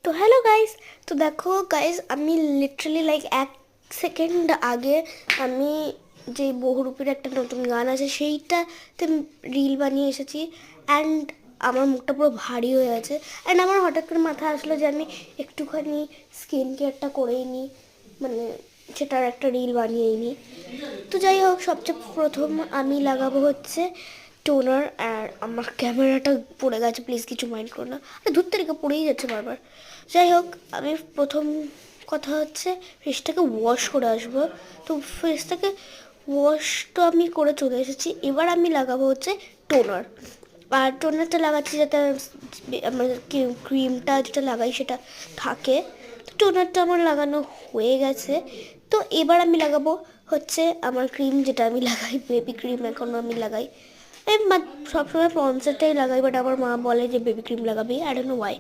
তো hello guys. তো দেখো গাইস, আমি লিটারালি লাইক 1 সেকেন্ড আগে আমি যে বহুরূপীর একটা নতুন গান আছে সেইটাতে রিল বানিয়ে এসেছি। অ্যান্ড আমার মুখটা পুরো ভারী হয়ে আছে। অ্যান্ড আমার হঠাৎ করে মাথায় আসলো যে আমি একটুখানি স্কিন কেয়ারটা করেই নিই, মানে সেটার একটা রিল বানিয়েই নিই। তো যাই হোক, সবচেয়ে প্রথম আমি লাগাবো হচ্ছে টোনার। আর আমার ক্যামেরাটা পড়ে গেছে, প্লিজ কিছু মাইন্ড করো না। আরে ধরতে রেখে পড়েই যাচ্ছে বারবার। যাই হোক, আমি প্রথম কথা হচ্ছে ফেসটাকে ওয়াশ করে আসবো। তো ফেসটাকে ওয়াশ তো আমি করে চলে এসেছি। এবার আমি লাগাবো হচ্ছে টোনার। আর টোনারটা লাগাচ্ছি যাতে আমার ক্রিমটা যেটা লাগাই সেটা থাকে। তো টোনারটা আমার লাগানো হয়ে গেছে। তো এবার আমি লাগাবো হচ্ছে আমার ক্রিম, যেটা আমি লাগাই বেবি ক্রিম এখন আমি লাগাই। আমি সবসময় পন্সেরটাই লাগাই, বাট আমার মা বলে যে বেবি ক্রিম লাগাবি, আই ডোন্ট নো ওয়াই।